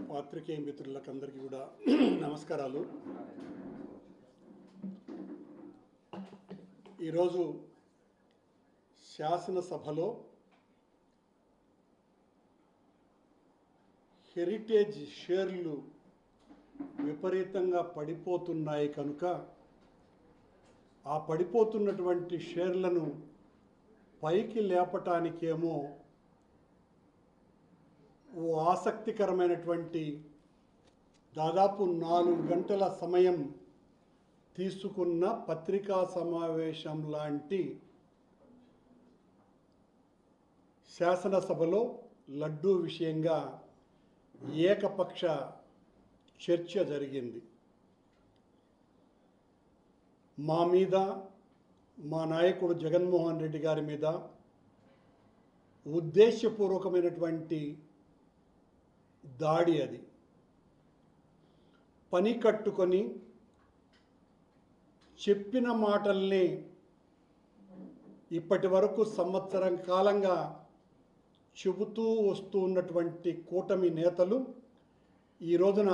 పాత్రికేయ మిత్రులకందరికీ కూడా నమస్కారాలు. ఈరోజు శాసనసభలో హెరిటేజ్ షేర్లు విపరీతంగా పడిపోతున్నాయి కనుక ఆ పడిపోతున్నటువంటి షేర్లను పైకి లేపటానికేమో ఓ ఆసక్తికరమైనటువంటి దాదాపు 4 గంటల సమయం తీసుకున్న పత్రికా సమావేశం లాంటి శాసనసభలో లడ్డూ విషయంగా ఏకపక్ష చర్చ జరిగింది. మా మీద, మా నాయకుడు జగన్మోహన్ రెడ్డి గారి మీద ఉద్దేశపూర్వకమైనటువంటి దాడి. అది పని కట్టుకొని చెప్పిన మాటల్ని ఇప్పటి వరకు సంవత్సరం కాలంగా చెబుతూ వస్తూ ఉన్నటువంటి కూటమి నేతలు ఈ రోజున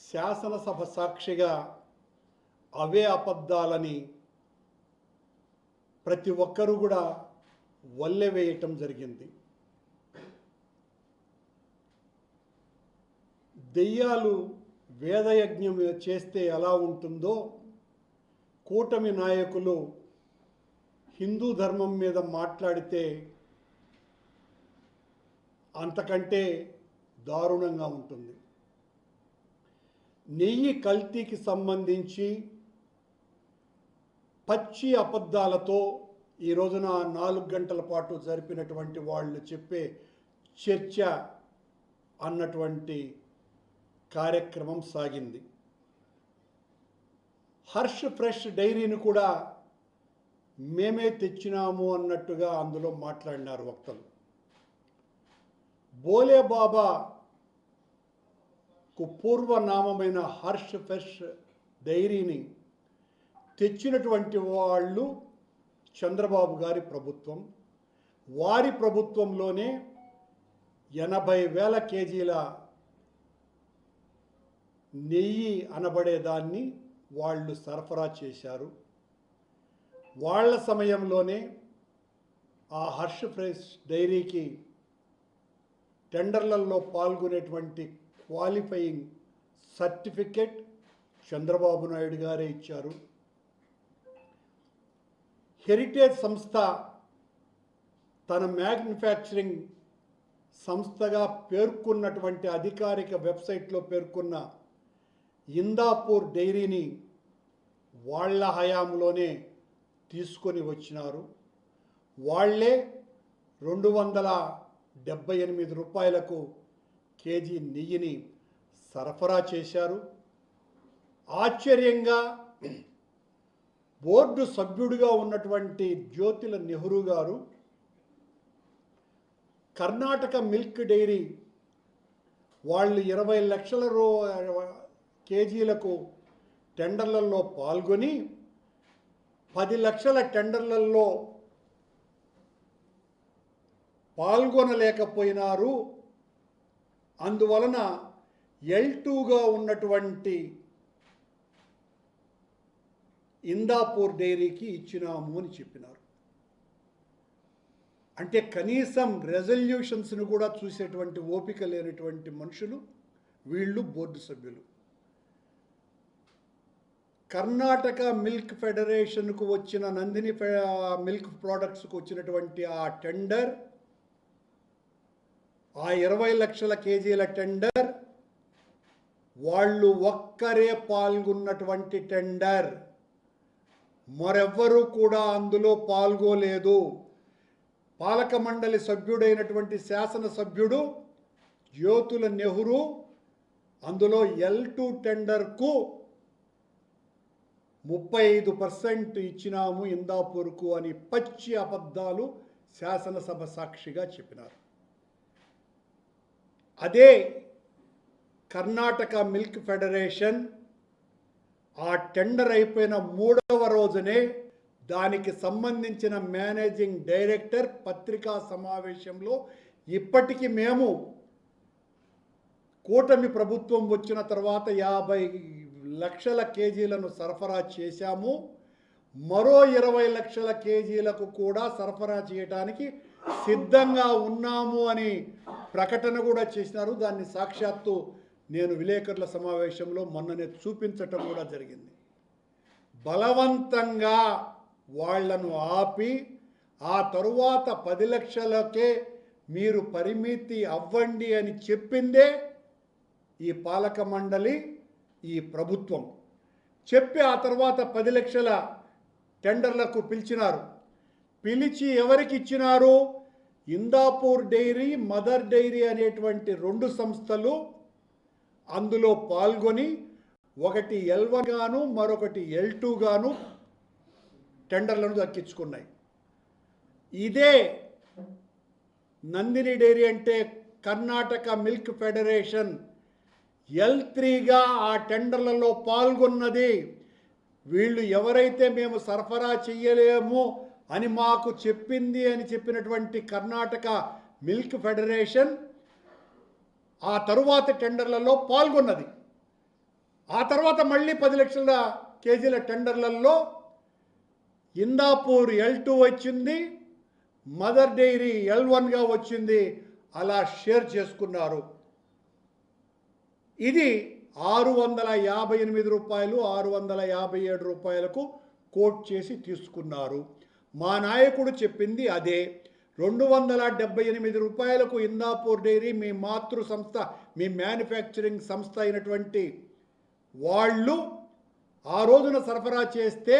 శాసనసభ సాక్షిగా అవే అబద్ధాలని ప్రతి ఒక్కరూ కూడా వల్లెవేయటం జరిగింది. దెయ్యాలు వేదయజ్ఞం చేస్తే ఎలా ఉంటుందో కూటమి నాయకులు హిందూ ధర్మం మీద మాట్లాడితే అంతకంటే దారుణంగా ఉంటుంది. నెయ్యి కల్తీకి సంబంధించి పచ్చి అబద్ధాలతో ఈ రోజున 4 గంటల పాటు జరిపినటువంటి వాళ్ళు చెప్పే చర్చ అన్నటువంటి కార్యక్రమం సాగింది. హర్ష్ ఫ్రెష్ డైరీని కూడా మేమే తెచ్చినాము అన్నట్టుగా అందులో మాట్లాడినారు వక్తలు. బోలే బాబాకు పూర్వనామమైన హర్ష్ ఫ్రెష్ డైరీని తెచ్చినటువంటి వాళ్ళు చంద్రబాబు గారి ప్రభుత్వం. వారి ప్రభుత్వంలోనే 80,000 కేజీల నెయ్యి అనబడేదాన్ని వాళ్ళు సరఫరా చేశారు. వాళ్ళ సమయంలోనే ఆ హర్ష్ ఫ్రెష్ డైరీకి టెండర్లలో పాల్గొనేటువంటి క్వాలిఫైయింగ్ సర్టిఫికెట్ చంద్రబాబు నాయుడు గారే ఇచ్చారు. హెరిటేజ్ సంస్థ తన మ్యానుఫ్యాక్చరింగ్ సంస్థగా పేర్కొన్నటువంటి అధికారిక వెబ్సైట్లో పేర్కొన్న ఇందాపూర్ డైరీని వాళ్ళ హయాంలోనే తీసుకొని వచ్చినారు. వాళ్ళే 278 రూపాయలకు కేజీ నెయ్యిని సరఫరా చేశారు. ఆశ్చర్యంగా బోర్డు సభ్యుడిగా ఉన్నటువంటి జ్యోతిల నెహ్రూ గారు కర్ణాటక మిల్క్ డైరీ వాళ్ళు 20 లక్షల కేజీలకు టెండర్లలో పాల్గొని 10 లక్షల టెండర్లలో పాల్గొనలేకపోయినారు. అందువలన L2గా ఉన్నటువంటి ఇందాపూర్ డైరీకి ఇచ్చినాము అని చెప్పినారు. అంటే కనీసం రెజల్యూషన్స్ను కూడా చూసేటువంటి ఓపిక లేనటువంటి మనుషులు వీళ్ళు బోర్డు సభ్యులు. కర్ణాటక మిల్క్ ఫెడరేషన్కు వచ్చిన నందిని మిల్క్ ప్రోడక్ట్స్కు వచ్చినటువంటి ఆ టెండర్, ఆ 20 లక్షల కేజీల టెండర్ వాళ్ళు ఒక్కరే పాల్గొన్నటువంటి టెండర్. మరెవ్వరూ కూడా అందులో పాల్గొలేదు. పాలక మండలి సభ్యుడైనటువంటి శాసనసభ్యుడు జ్యోతుల నెహ్రూ అందులో L2 టెండర్కు 35% ఇచ్చినాము ఇందాపూర్కు అని పచ్చి అబద్ధాలు శాసనసభ సాక్షిగా చెప్పినారు. అదే కర్ణాటక మిల్క్ ఫెడరేషన్ ఆ టెండర్ అయిపోయిన 3వ రోజునే దానికి సంబంధించిన మేనేజింగ్ డైరెక్టర్ పత్రికా సమావేశంలో ఇప్పటికీ మేము కూటమి ప్రభుత్వం వచ్చిన తర్వాత 50 లక్షల కేజీలను సరఫరా చేశాము. మరో 20 లక్షల కేజీలకు కూడా సరఫరా చేయడానికి సిద్ధంగా ఉన్నాము అని ప్రకటన కూడా చేసినారు. దాన్ని సాక్షాత్తు నేను విలేకరుల సమావేశంలో మొన్ననే చూపించటం కూడా జరిగింది. బలవంతంగా వాళ్లను ఆపి ఆ తరువాత 10 లక్షలకే మీరు పరిమితి అవ్వండి అని చెప్పిందే ఈ పాలక మండలి, ఈ ప్రభుత్వం. చెప్పి ఆ తర్వాత 10 లక్షల టెండర్లకు పిలిచినారు. పిలిచి ఎవరికి ఇచ్చినారు? ఇందాపూర్ డైరీ, మదర్ డైరీ అనేటువంటి 2 సంస్థలు అందులో పాల్గొని ఒకటి L1 గాను మరొకటి L2 గాను టెండర్లను దక్కించుకున్నాయి. ఇదే నందిని డైరీ అంటే కర్ణాటక మిల్క్ ఫెడరేషన్ L3గా ఆ టెండర్లలో పాల్గొన్నది. వీళ్ళు ఎవరైతే మేము సరఫరా చెయ్యలేము అని మాకు చెప్పింది అని చెప్పినటువంటి కర్ణాటక మిల్క్ ఫెడరేషన్ ఆ తరువాత టెండర్లలో పాల్గొన్నది. ఆ తర్వాత మళ్ళీ 10 లక్షల కేజీల టెండర్లలో ఇందాపూర్ L2 వచ్చింది, మదర్ డైరీ L1గా వచ్చింది. అలా షేర్ చేసుకున్నారు. ఇది 658 రూపాయలు 657 రూపాయలకు కోట్ చేసి తీసుకున్నారు. మా నాయకుడు చెప్పింది అదే. 278 రూపాయలకు ఇందాపూర్ డైరీ మీ మాతృ సంస్థ, మీ మ్యానుఫ్యాక్చరింగ్ సంస్థ అయినటువంటి వాళ్ళు ఆ రోజున సరఫరా చేస్తే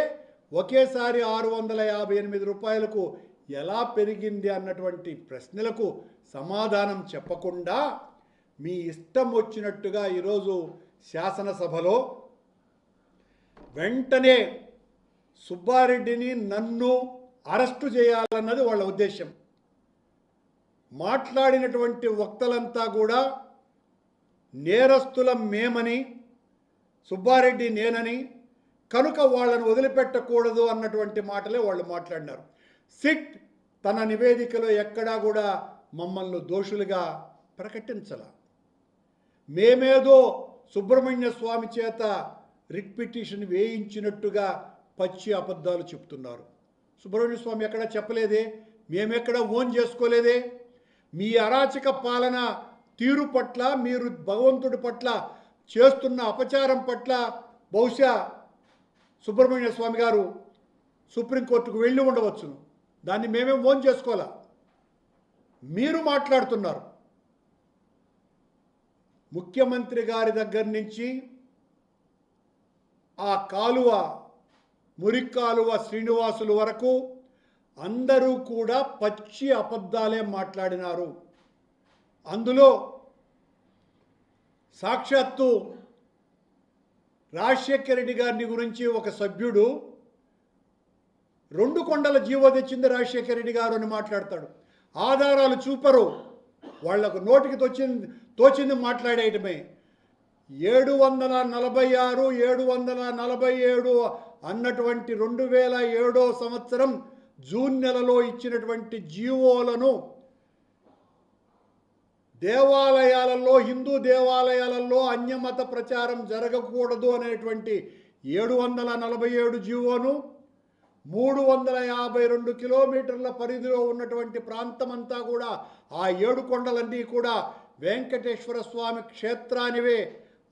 ఒకేసారి 658 రూపాయలకు ఎలా పెరిగింది అన్నటువంటి ప్రశ్నలకు సమాధానం చెప్పకుండా మీ ఇష్టం వచ్చినట్టుగా ఈరోజు శాసనసభలో వెంటనే సుబ్బారెడ్డిని, నన్ను అరెస్టు చేయాలన్నది వాళ్ళ ఉద్దేశం. మాట్లాడినటువంటి వక్తలంతా కూడా నేరస్తులం మేమని, సుబ్బారెడ్డి నేనని, కనుక వాళ్ళను వదిలిపెట్టకూడదు అన్నటువంటి మాటలే వాళ్ళు మాట్లాడినారు. సిట్ తన నివేదికలో ఎక్కడా కూడా మమ్మల్ని దోషులుగా ప్రకటించాల. మేమేదో సుబ్రహ్మణ్య స్వామి చేత రిట్ పిటిషన్ వేయించినట్టుగా పచ్చి అబద్ధాలు చెప్తున్నారు. సుబ్రహ్మణ్య స్వామి ఎక్కడా చెప్పలేదే, మేమెక్కడా ఓన్ చేసుకోలేదే. మీ అరాచక పాలన తీరు పట్ల, మీరు భగవంతుడి పట్ల చేస్తున్న అపచారం పట్ల బహుశా సుబ్రహ్మణ్య స్వామి గారు సుప్రీంకోర్టుకు వెళ్ళి ఉండవచ్చును. దాన్ని మేమేం ఓన్ చేసుకోవాలా. మీరు మాట్లాడుతున్నారు. ముఖ్యమంత్రి గారి దగ్గర నుంచి ఆ కాలువ, మురిక్కాలువ శ్రీనివాసులు వరకు అందరూ కూడా పచ్చి అబద్ధాలే మాట్లాడినారు. అందులో సాక్షాత్తు రాజశేఖర రెడ్డి గారిని గురించి ఒక సభ్యుడు 2 కొండల జీవో తెచ్చింది రాజశేఖర రెడ్డి గారు అని మాట్లాడతాడు. ఆధారాలు చూపరు. వాళ్లకు నోటికి తోచింది మాట్లాడేయటమే. 746, 747 అన్నటువంటి 2007 సంవత్సరం జూన్ నెలలో ఇచ్చినటువంటి జీవోలను దేవాలయాలలో, హిందూ దేవాలయాలలో అన్యమత ప్రచారం జరగకూడదు అనేటువంటి 747 జీవోను 352 కిలోమీటర్ల పరిధిలో ఉన్నటువంటి ప్రాంతమంతా కూడా ఆ 7 కొండలన్నీ కూడా వెంకటేశ్వర స్వామి క్షేత్రానివే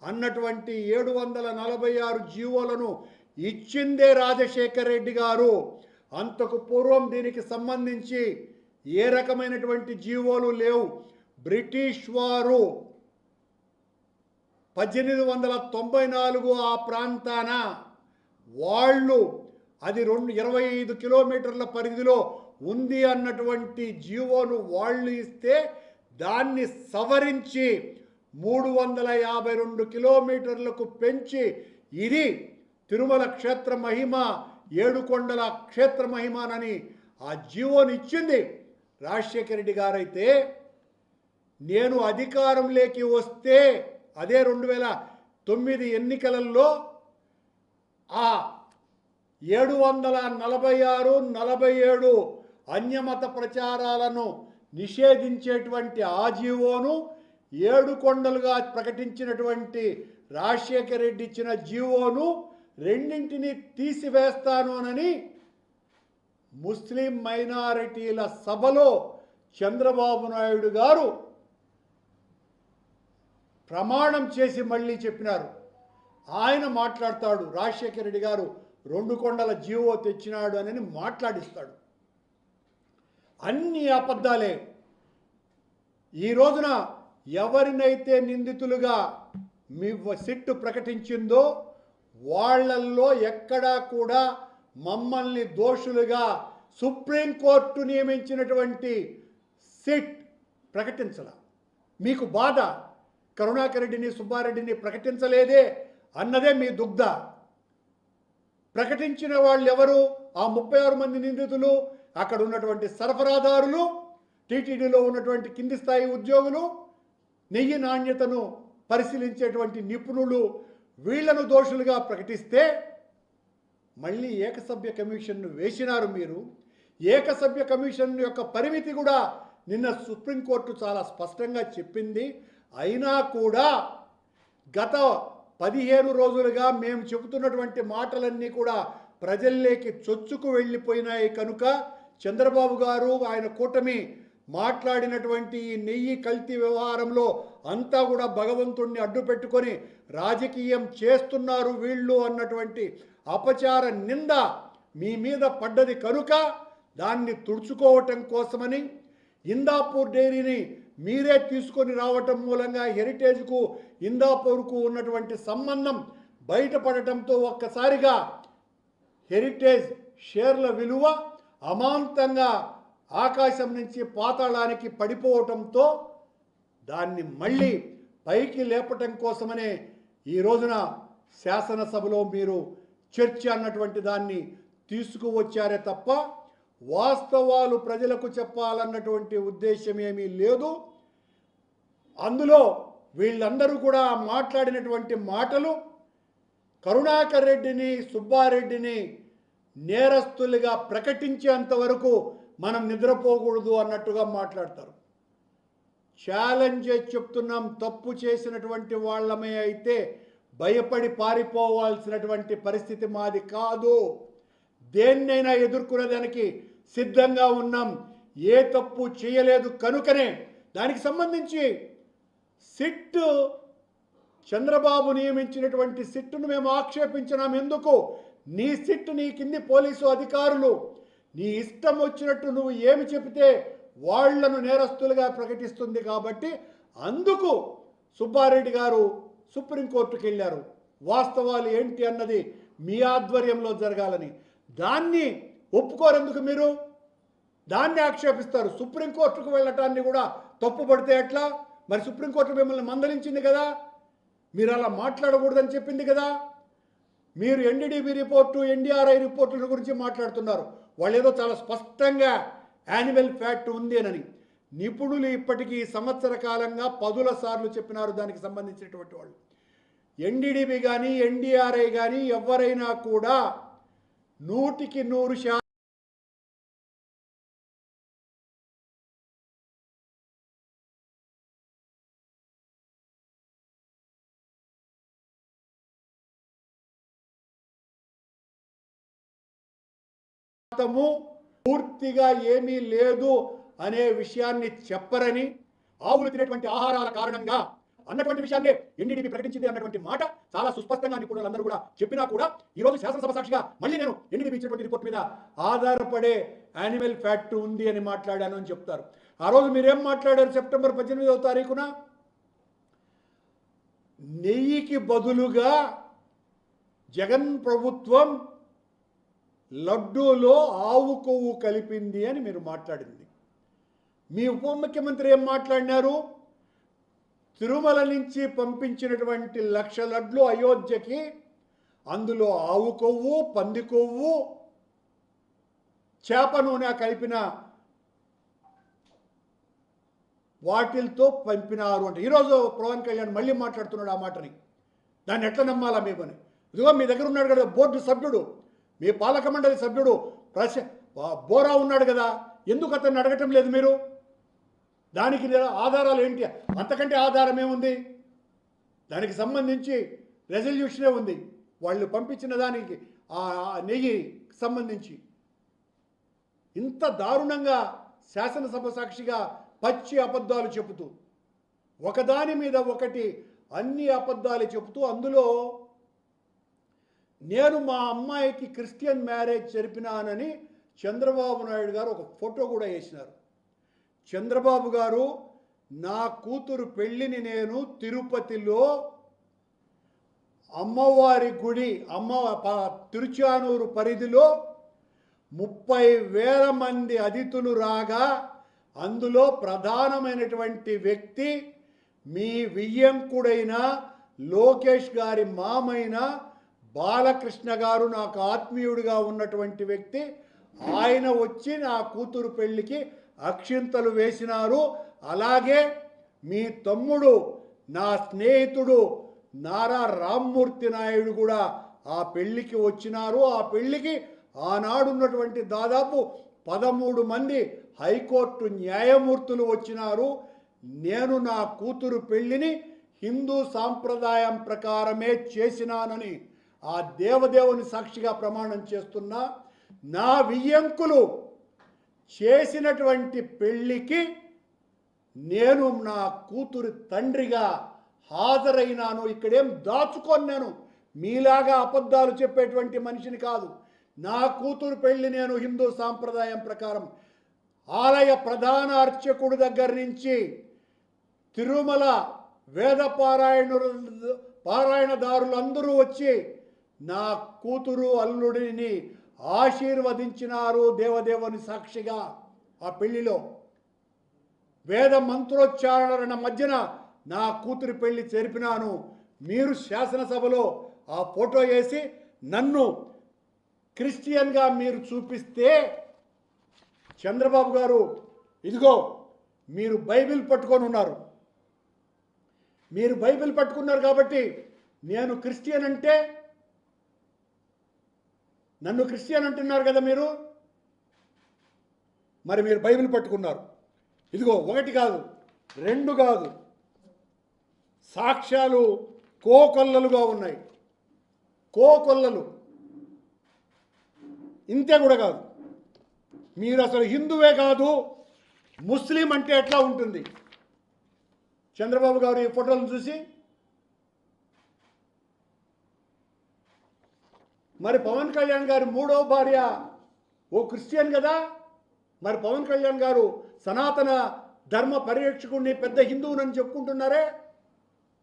అన్నటువంటి 746 జీవోలను ఇచ్చిందే రాజశేఖర రెడ్డి గారు. అంతకు పూర్వం దీనికి సంబంధించి ఏ రకమైనటువంటి జీవోలు లేవు. బ్రిటిష్ వారు 1894 ఆ ప్రాంతాన వాళ్ళు అది 25 కిలోమీటర్ల పరిధిలో ఉంది అన్నటువంటి జీవోను వాళ్ళు ఇస్తే దాన్ని సవరించి 352 కిలోమీటర్లకు పెంచి ఇది తిరుమల క్షేత్ర మహిమ, 7 కొండల క్షేత్ర మహిమనని ఆ జీవోను ఇచ్చింది రాజశేఖర రెడ్డి గారైతే, నేను అధికారంలోకి వస్తే అదే 2009 ఎన్నికలలో ఆ 746, 47 అన్యమత ప్రచారాలను నిషేధించేటువంటి ఆ జీవోను ఏడు కొండలుగా ప్రకటించినటువంటి రాజశేఖర రెడ్డి ఇచ్చిన జీవోను రెండింటిని తీసివేస్తాను అని ముస్లిం మైనారిటీల సభలో చంద్రబాబు నాయుడు గారు ప్రమాణం చేసి మళ్ళీ చెప్పినారు. ఆయన మాట్లాడతాడు, రాజశేఖర రెడ్డి గారు 2 కొండల జీవో తెచ్చినాడు అని మాట్లాడిస్తాడు. అన్ని అబద్ధాలే. ఈ రోజున ఎవరినైతే నిందితులుగా మీ సిట్టు ప్రకటించిందో వాళ్ళల్లో ఎక్కడా కూడా మమ్మల్ని దోషులుగా సుప్రీంకోర్టు నియమించినటువంటి సిట్ ప్రకటించాల. మీకు బాధ కరుణాకర్ రెడ్డిని సుబ్బారెడ్డిని ప్రకటించలేదే అన్నదే మీ దుగ్ధ. ప్రకటించిన వాళ్ళు ఎవరు? ఆ 36 మంది నిందితులు, అక్కడ ఉన్నటువంటి సరఫరాదారులు, టీటీడీలో ఉన్నటువంటి కింది స్థాయి ఉద్యోగులు, నెయ్యి నాణ్యతను పరిశీలించేటువంటి నిపుణులు, వీళ్లను దోషులుగా ప్రకటిస్తే మళ్ళీ ఏకసభ్య కమిషన్ను వేసినారు మీరు. ఏకసభ్య కమిషన్ యొక్క పరిమితి కూడా నిన్న సుప్రీంకోర్టు చాలా స్పష్టంగా చెప్పింది. అయినా కూడా గత 15 రోజులుగా మేము చెబుతున్నటువంటి మాటలన్నీ కూడా ప్రజల్లోకి చొచ్చుకు వెళ్ళిపోయినాయి. కనుక చంద్రబాబు గారు ఆయన కూటమి మాట్లాడినటువంటి ఈ నెయ్యి కల్తీ వ్యవహారంలో అంతా కూడా భగవంతుణ్ణి అడ్డు పెట్టుకొని రాజకీయం చేస్తున్నారు వీళ్ళు అన్నటువంటి అపచార నింద మీ మీద పడ్డది. కనుక దాన్ని తుడుచుకోవటం కోసమని ఇందాపూర్ డైరీని మీరే తీసుకొని రావటం మూలంగా హెరిటేజ్కు ఇందాపూర్కు ఉన్నటువంటి సంబంధం బయటపడటంతో ఒక్కసారిగా హెరిటేజ్ షేర్ల విలువ అమాంతంగా ఆకాశం నుంచి పాతాళానికి పడిపోవటంతో దాన్ని మళ్ళీ పైకి లేపటం కోసమనే ఈ రోజున శాసనసభలో మీరు చర్చ అన్నటువంటి దాన్ని తీసుకువచ్చారే తప్ప వాస్తవాలు ప్రజలకు చెప్పాలన్నటువంటి ఉద్దేశం ఏమీ లేదు. అందులో వీళ్ళందరూ కూడా మాట్లాడినటువంటి మాటలు కరుణాకర్ రెడ్డిని సుబ్బారెడ్డిని నేరస్తులుగా ప్రకటించేంత వరకు మనం నిద్రపోకూడదు అన్నట్టుగా మాట్లాడతారు. ఛాలెంజ్ చేసి చెప్తున్నాం, తప్పు చేసినటువంటి వాళ్ళమే అయితే భయపడి పారిపోవాల్సినటువంటి పరిస్థితి మాది కాదు. దేన్నైనా ఎదుర్కొనేదానికి సిద్ధంగా ఉన్నాం. ఏ తప్పు చేయలేదు కనుకనే దానికి సంబంధించి సిట్టు చంద్రబాబు నియమించినటువంటి సిట్టును మేము ఆక్షేపించినాం. ఎందుకు? నీ సిట్టు, నీ కింది పోలీసు అధికారులు నీ ఇష్టం వచ్చినట్టు నువ్వు ఏమి చెబితే వాళ్లను నేరస్తులుగా ప్రకటిస్తుంది. కాబట్టి అందుకు సుబ్బారెడ్డి గారు సుప్రీంకోర్టుకు వెళ్ళారు. వాస్తవాలు ఏంటి అన్నది మీ ఆధ్వర్యంలో జరగాలని. దాన్ని ఒప్పుకోరెందుకు మీరు? దాన్ని ఆక్షేపిస్తారు. సుప్రీంకోర్టుకు వెళ్ళటాన్ని కూడా తప్పుపడితే ఎట్లా? మరి సుప్రీంకోర్టు మిమ్మల్ని మందలించింది కదా, మీరు అలా మాట్లాడకూడదని చెప్పింది కదా. మీరు ఎన్డీడీబీ రిపోర్టు, ఎన్డీఆర్ఐ రిపోర్టుల గురించి మాట్లాడుతున్నారు. వాళ్ళు ఏదో చాలా స్పష్టంగా యానిమల్ ఫ్యాక్ట్ ఉంది అని నిపుణులు ఇప్పటికీ సంవత్సర కాలంగా 10 సార్లు చెప్పినారు దానికి సంబంధించినటువంటి వాళ్ళు. ఎన్డీడీబీ కానీ ఎన్డీఆర్ఐ కానీ ఎవరైనా కూడా 100కి 100% పూర్తిగా ఏమీ లేదు అనే విషయాన్ని చెప్పరని, ఆవులు తినేటువంటి ఆహారాల కారణంగా అన్నటువంటి విషయాన్ని ఎన్డీడీబీ ప్రకటించింది అన్నటువంటి మాట చాలా సుస్పష్టంగా నిపుణులందరూ కూడా చెప్పినా కూడా ఈరోజు శాసనసభ సాక్షిగా మళ్ళీ నేను ఎన్డీడీబీ ఇచ్చినటువంటి రిపోర్ట్ మీద ఆధారపడే యానిమల్ ఫ్యాక్ట్ ఉంది అని మాట్లాడాను అని చెప్తారు. ఆ రోజు మీరేం మాట్లాడారు? సెప్టెంబర్ 18వ తారీఖున నెయ్యికి బదులుగా జగన్ ప్రభుత్వం లడ్డూలో ఆవు కొవ్వు కలిపింది అని మీరు మాట్లాడింది. మీ ఉప ముఖ్యమంత్రి ఏం మాట్లాడినారు? తిరుమల నుంచి పంపించినటువంటి 1,00,000 లడ్లు అయోధ్యకి అందులో ఆవు కొవ్వు, పంది కొవ్వు, చేప నూనె కలిపిన వాటిల్తో పంపినారు అంటే ఈరోజు పవన్ కళ్యాణ్ మళ్ళీ మాట్లాడుతున్నాడు ఆ మాటని. దాన్ని ఎట్లా నమ్మాలా మేమని? ఇదిగో మీ దగ్గర ఉన్నాడు కదా బోర్డు సభ్యుడు, మీ పాలక మండలి సభ్యుడు బోరా ఉన్నాడు కదా, ఎందుకు అతన్ని అడగటం లేదు మీరు? దానికి ఆధారాలు ఏంటి? అంతకంటే ఆధారం ఏముంది? దానికి సంబంధించి రెజల్యూషనే ఉంది, వాళ్ళు పంపించిన దానికి ఆ నెయ్యి సంబంధించి. ఇంత దారుణంగా శాసనసభ సాక్షిగా పచ్చి అబద్ధాలు చెబుతూ, ఒకదాని మీద ఒకటి అన్ని అబద్ధాలు చెబుతూ, అందులో నేను మా అమ్మాయికి క్రిస్టియన్ మ్యారేజ్ జరిపినానని చంద్రబాబు నాయుడు గారు ఒక ఫోటో కూడా వేసినారు. చంద్రబాబు గారు, నా కూతురు పెళ్ళిని నేను తిరుపతిలో అమ్మవారి గుడి తిరుచానూరు పరిధిలో 30,000 మంది అతిథులు రాగా అందులో ప్రధానమైనటువంటి వ్యక్తి మీ వియ్యంకుడైన లోకేష్ గారి మామైన బాలకృష్ణ గారు, నాకు ఆత్మీయుడిగా ఉన్నటువంటి వ్యక్తి. ఆయన వచ్చి నా కూతురు పెళ్ళికి అక్షింతలు వేసినారు. అలాగే మీ తమ్ముడు, నా స్నేహితుడు నారా రామ్మూర్తి నాయుడు కూడా ఆ పెళ్ళికి వచ్చినారు. ఆ పెళ్ళికి ఆనాడున్నటువంటి దాదాపు 13 మంది హైకోర్టు న్యాయమూర్తులు వచ్చినారు. నేను నా కూతురు పెళ్ళిని హిందూ సాంప్రదాయం ప్రకారమే చేసినానని ఆ దేవదేవుని సాక్షిగా ప్రమాణం చేస్తున్నా. నా వియ్యంకులు చేసినటువంటి పెళ్ళికి నేను నా కూతురు తండ్రిగా హాజరైనాను. ఇక్కడేం దాచుకొన్నాను, మీలాగా అబద్ధాలు చెప్పేటువంటి మనిషిని కాదు. నా కూతురు పెళ్ళి నేను హిందూ సాంప్రదాయం ప్రకారం ఆలయ ప్రధాన అర్చకుడి దగ్గర నుంచి తిరుమల వేద పారాయణదారులందరూ వచ్చి నా కూతురు అల్లుడిని ఆశీర్వదించినారు దేవదేవుని సాక్షిగా. ఆ పెళ్లిలో వేద మంత్రోచ్చారణ మధ్యన నా కూతురి పెళ్లి జరిపినాను. మీరు శాసనసభలో ఆ ఫోటో వేసి నన్ను క్రిస్టియన్గా మీరు చూపిస్తే, చంద్రబాబు గారు ఇదిగో మీరు బైబిల్ పట్టుకొని ఉన్నారు, మీరు బైబిల్ పట్టుకున్నారు కాబట్టి నేను క్రిస్టియన్ అంటే, నన్ను క్రిస్టియన్ అంటున్నారు కదా మీరు, మరి మీరు బైబిల్ పట్టుకున్నారు. ఇదిగో 1 కాదు 2 కాదు, సాక్ష్యాలు కోకొల్లలుగా ఉన్నాయి. కోకొల్లలు. ఇంతే కూడా కాదు, మీరు అసలు హిందువే కాదు ముస్లిం అంటే ఎట్లా ఉంటుంది? చంద్రబాబు గారు ఈ ఫోటోలను చూసి, మరి పవన్ కళ్యాణ్ గారి 3వ భార్య ఓ క్రిస్టియన్ కదా, మరి పవన్ కళ్యాణ్ గారు సనాతన ధర్మ పరిరక్షకుడిని పెద్ద హిందువునని చెప్పుకుంటున్నారే,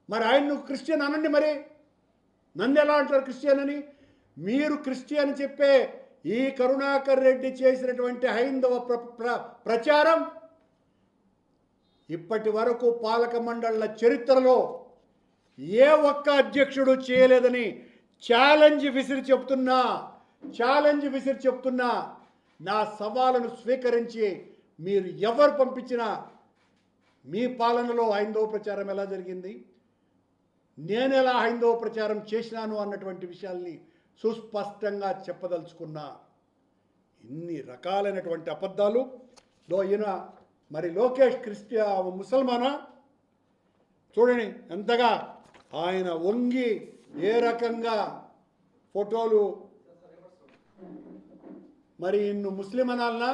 మరి ఆయన్ను క్రిస్టియన్ అనండి. మరి నన్ను ఎలా అంటారు క్రిస్టియన్ అని? మీరు క్రిస్టియన్ చెప్పే ఈ కరుణాకర్ రెడ్డి చేసినటువంటి హైందవ ప్రచారం ఇప్పటి వరకు పాలక మండళ్ల చరిత్రలో ఏ ఒక్క అధ్యక్షుడు చేయలేదని ఛాలెంజ్ విసిరి చెప్తున్నా. నా సవాలును స్వీకరించి మీరు ఎవరు పంపించినా మీ పాలనలో హైందవ ప్రచారం ఎలా జరిగింది, నేను ఎలా హైందవ ప్రచారం చేసినాను అన్నటువంటి విషయాల్ని సుస్పష్టంగా చెప్పదలుచుకున్నా. ఇన్ని రకాలైనటువంటి అబద్ధాలు ఈయన మరి లోకేష్ ముసల్మానా చూడండి ఎంతగా ఆయన వంగి ఏ రకంగా ఫోటోలు, మరి ఇన్ను ముస్లిం అనాలనా?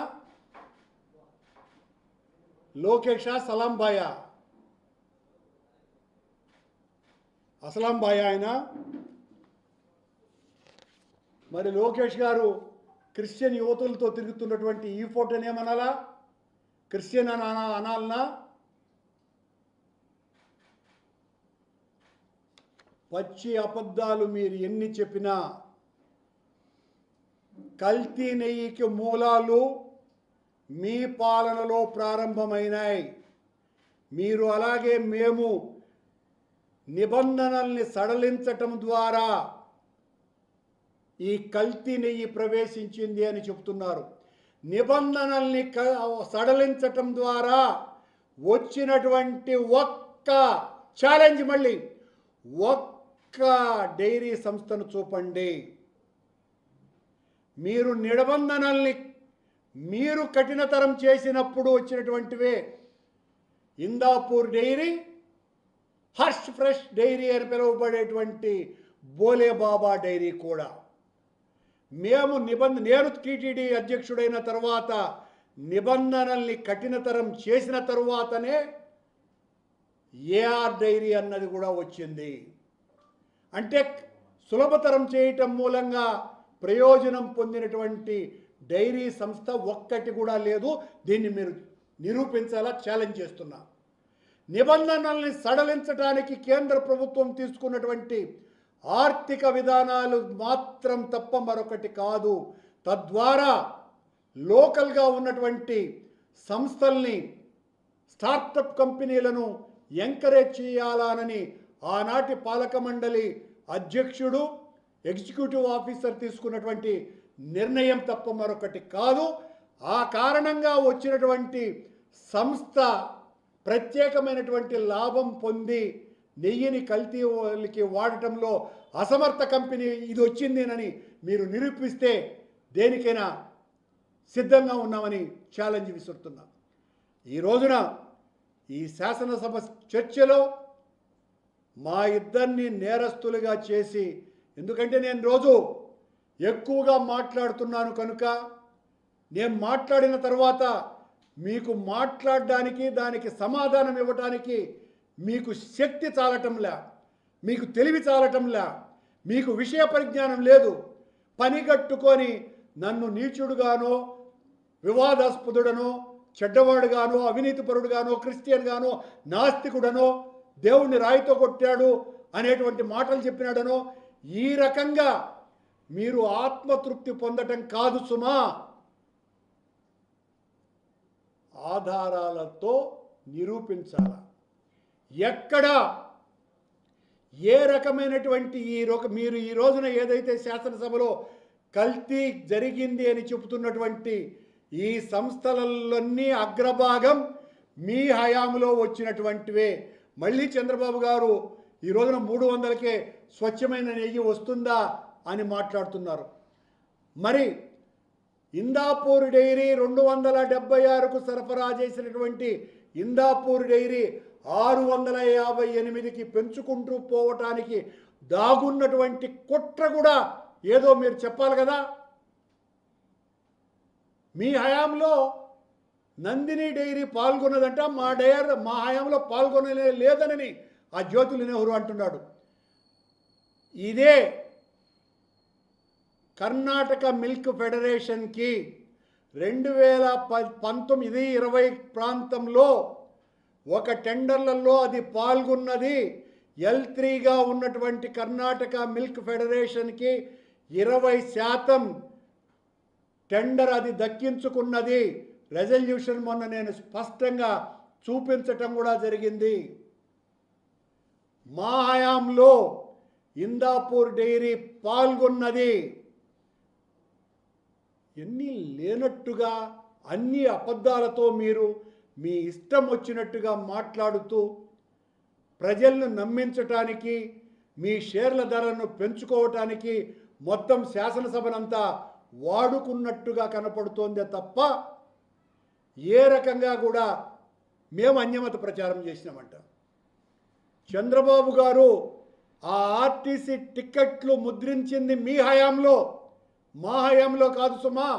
లోకేషా సలాం బాయా? అసలాం బాయ్ ఆయన. మరి లోకేష్ గారు క్రిస్టియన్ యువతులతో తిరుగుతున్నటువంటి ఈ ఫోటోని ఏమనాలా? క్రిస్టియన్ అనాలనా? పచ్చి అబద్ధాలు మీరు ఎన్ని చెప్పినా కల్తీ నెయ్యికి మూలాలు మీ పాలనలో ప్రారంభమైనాయి. మీరు అలాగే మేము నిబంధనల్ని సడలించటం ద్వారా ఈ కల్తీ నెయ్యి ప్రవేశించింది అని చెప్తున్నారు. నిబంధనల్ని సడలించటం ద్వారా వచ్చినటువంటి ఒక్క ఛాలెంజ్, మళ్ళీ ఒక్క డైరీ సంస్థను చూపండి. మీరు నిబంధనల్ని మీరు కఠినతరం చేసినప్పుడు వచ్చినటువంటివే Indapur dairy, Harsh fresh dairy అని పిలువబడేటువంటి బోలే బాబా డైరీ కూడా. మేము నేను టీటీడీ అధ్యక్షుడైన తర్వాత నిబంధనల్ని కఠినతరం చేసిన తరువాతనే ఏఆర్ డైరీ అన్నది కూడా వచ్చింది. అంటే సులభతరం చేయటం మూలంగా ప్రయోజనం పొందినటువంటి డైరీ సంస్థ ఒక్కటి కూడా లేదు. దీన్ని మీరు నిరూపించాలా ఛాలెంజ్ చేస్తున్నా. నిబంధనల్ని సడలించడానికి కేంద్ర ప్రభుత్వం తీసుకున్నటువంటి ఆర్థిక విధానాలు మాత్రం తప్ప మరొకటి కాదు. తద్వారా లోకల్గా ఉన్నటువంటి సంస్థల్ని, స్టార్టప్ కంపెనీలను ఎంకరేజ్ చేయాలని ఆనాటి పాలక మండలి అధ్యక్షుడు, ఎగ్జిక్యూటివ్ ఆఫీసర్ తీసుకున్నటువంటి నిర్ణయం తప్ప మరొకటి కాదు. ఆ కారణంగా వచ్చినటువంటి సంస్థ ప్రత్యేకమైనటువంటి లాభం పొంది నెయ్యిని కల్తీకి వాడటంలో అసమర్థ కంపెనీ ఇది వచ్చిందేనని మీరు నిరూపిస్తే దేనికైనా సిద్ధంగా ఉన్నామని ఛాలెంజ్ విసురుతున్నాం. ఈ రోజున ఈ శాసనసభ చర్చలో మా ఇద్దరిని నేరస్తులుగా చేసి, ఎందుకంటే నేను రోజు ఎక్కువగా మాట్లాడుతున్నాను కనుక, నేను మాట్లాడిన తర్వాత మీకు మాట్లాడడానికి, దానికి సమాధానం ఇవ్వటానికి మీకు శక్తి చాలటంలా, మీకు తెలివి చాలటంలా, మీకు విషయ పరిజ్ఞానం లేదు. పనిగట్టుకొని నన్ను నీచుడుగానో, వివాదాస్పదుడనో, చెడ్డవాడుగానో, అవినీతిపరుడుగానో, క్రిస్టియన్గానో, నాస్తికుడనో, దేవుణ్ణి రాయితో కొట్టాడు అనేటువంటి మాటలు చెప్పినాడనో, ఈ రకంగా మీరు ఆత్మతృప్తి పొందటం కాదు సుమా, ఆధారాలతో నిరూపించాల. ఎక్కడ ఏ రకమైనటువంటి మీరు ఈ రోజున ఏదైతే శాసనసభలో కల్తీ జరిగింది అని చెబుతున్నటువంటి ఈ సంస్థలన్నీ అగ్రభాగం మీ హయాంలో వచ్చినటువంటివే. మళ్ళీ చంద్రబాబు గారు ఈ రోజున 300కే స్వచ్ఛమైన నెయ్యి వస్తుందా అని మాట్లాడుతున్నారు. మరి ఇందాపూర్ డైరీ 276కు సరఫరా చేసినటువంటి ఇందాపూర్ డైరీ 658కి పెంచుకుంటూ పోవటానికి దాగున్నటువంటి కుట్ర కూడా ఏదో మీరు చెప్పాలి కదా. మీ హయాంలో నందిని డైరీ పాల్గొన్నదంట, మా హయాంలో పాల్గొనలే లేదనని ఆ జ్యోతుల నెహ్రూ అంటున్నాడు. ఇదే కర్ణాటక మిల్క్ ఫెడరేషన్కి 2019-20 ప్రాంతంలో ఒక టెండర్లలో అది పాల్గొన్నది. L3గా ఉన్నటువంటి కర్ణాటక మిల్క్ ఫెడరేషన్కి 20% టెండర్ అది దక్కించుకున్నది. రెజల్యూషన్ మొన్న నేను స్పష్టంగా చూపించటం కూడా జరిగింది. మా హయాంలో ఇందాపూర్ డైరీ పాల్గొన్నది. ఎన్ని లేనట్టుగా అన్ని అబద్ధాలతో మీరు మీ ఇష్టం వచ్చినట్టుగా మాట్లాడుతూ ప్రజలను నమ్మించటానికి, మీ షేర్ల ధరలను పెంచుకోవటానికి మొత్తం శాసనసభనంతా వాడుకున్నట్టుగా కనపడుతోందే తప్ప ఏ రకంగా కూడా మేము అన్యమత ప్రచారం చేసినామంట. చంద్రబాబు గారు ఆ ఆర్టీసీ టిక్కెట్లు ముద్రించింది మీ హయాంలో, మా హయాంలో కాదు సుమా.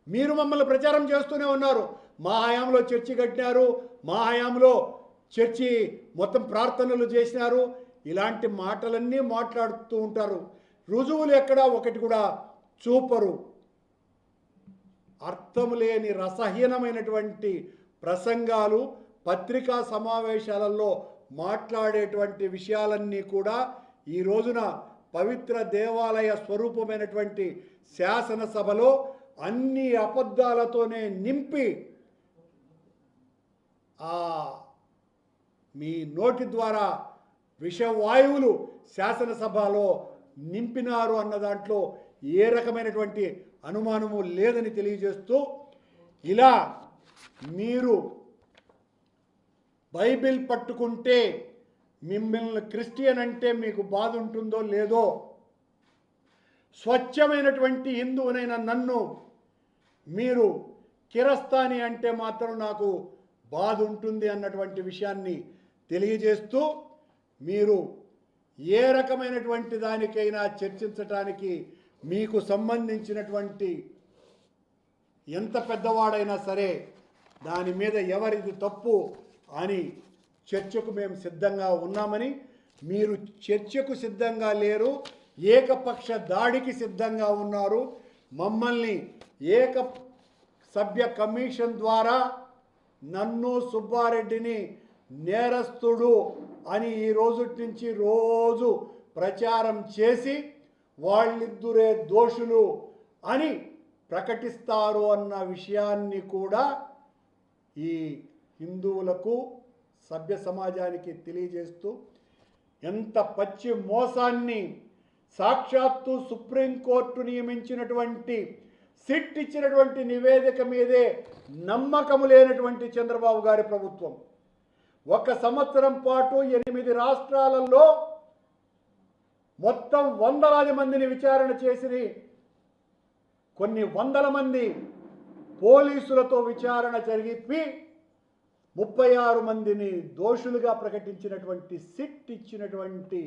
మీరు మమ్మల్ని ప్రచారం చేస్తూనే ఉన్నారు. మా హయాంలో చర్చి కట్టినారు, మా హయాంలో చర్చి మొత్తం ప్రార్థనలు చేసినారు, ఇలాంటి మాటలన్నీ మాట్లాడుతూ ఉంటారు. రుజువులు ఎక్కడా ఒకటి కూడా చూపరు. అర్థం లేని రసహీనమైనటువంటి ప్రసంగాలు, పత్రికా సమావేశాలలో మాట్లాడేటువంటి విషయాలన్నీ కూడా ఈ రోజున పవిత్ర దేవాలయ స్వరూపమైనటువంటి శాసనసభలో అన్ని అబద్ధాలతోనే నింపి మీ నోటి ద్వారా విషవాయువులు శాసనసభలో నింపినారు అన్న దాంట్లో ఏ రకమైనటువంటి అనుమానము లేదని తెలియజేస్తూ, ఇలా మీరు బైబిల్ పట్టుకుంటే మిమ్మల్ని క్రిస్టియన్ అంటే మీకు బాధ ఉంటుందో లేదో, స్వచ్ఛమైనటువంటి హిందువునైన నన్ను మీరు కిరస్తాని అంటే మాత్రం నాకు బాధ ఉంటుంది అన్నటువంటి విషయాన్ని తెలియజేస్తూ, మీరు ఏ రకమైనటువంటి దానికైనా చర్చించటానికి మీకు సంబంధించినటువంటి ఎంత పెద్దవాడైనా సరే దాని మీద ఎవరిది తప్పు అని చర్చకు మేము సిద్ధంగా ఉన్నామని, మీరు చర్చకు సిద్ధంగా లేరు, ఏకపక్ష దాడికి సిద్ధంగా ఉన్నారు. మమ్మల్ని ఏక సభ్య కమిషన్ ద్వారా నన్ను సుబ్బారెడ్డిని నేరస్తుడు అని ఈ రోజు నుంచి రోజు ప్రచారం చేసి వాళ్ళిద్దరే దోషులు అని ప్రకటిస్తారు అన్న విషయాన్ని కూడా ఈ హిందువులకు సభ్య సమాజానికి తెలియజేస్తూ, ఎంత పచ్చి మోసాన్ని సాక్షాత్తు సుప్రీంకోర్టు నియమించినటువంటి సిట్ ఇచ్చినటువంటి నివేదిక మీదే నమ్మకము లేనటువంటి చంద్రబాబు గారి ప్రభుత్వం 1 సంవత్సరం పాటు 8 రాష్ట్రాలలో మొత్తం వందలాది మందిని విచారణ చేసి కొన్ని వందల మంది పోలీసులతో విచారణ జరిపి 36 మందిని దోషులుగా ప్రకటించినటువంటి సిట్ ఇచ్చినటువంటి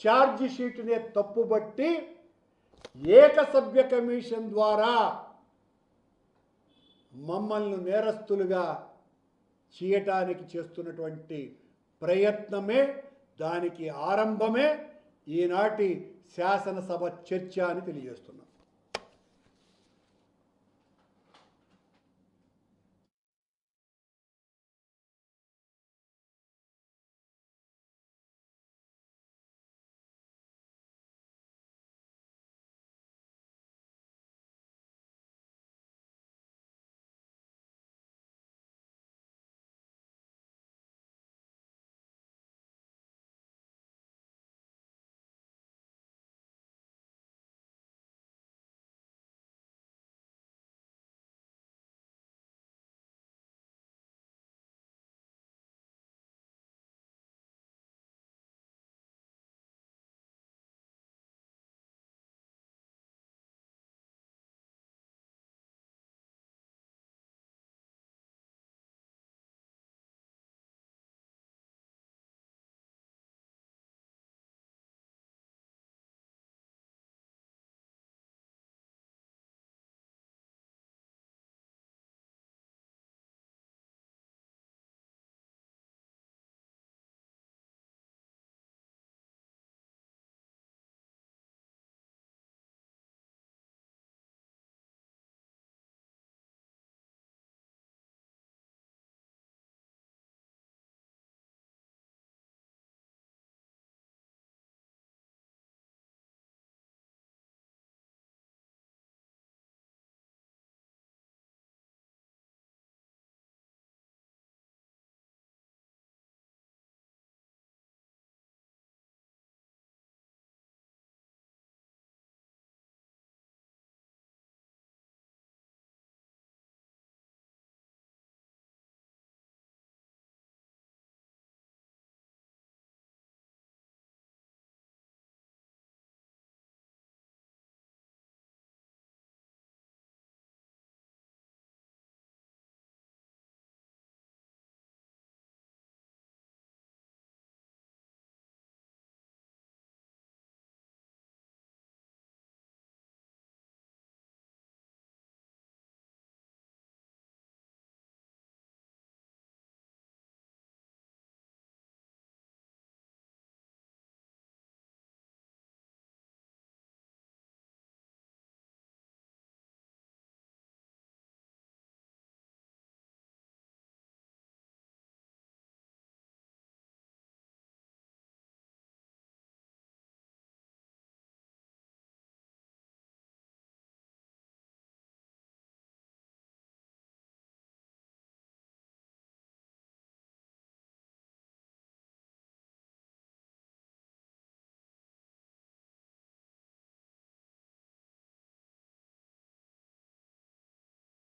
ఛార్జ్ షీట్నే తప్పుబట్టి ఏకసభ్య కమిషన్ ద్వారా మమ్మల్ని నేరస్తులుగా చేయటానికి చేస్తున్నటువంటి ప్రయత్నమే, దానికి ఆరంభమే ఈనాటి శాసనసభ చర్చ అని తెలియజేస్తున్నాం.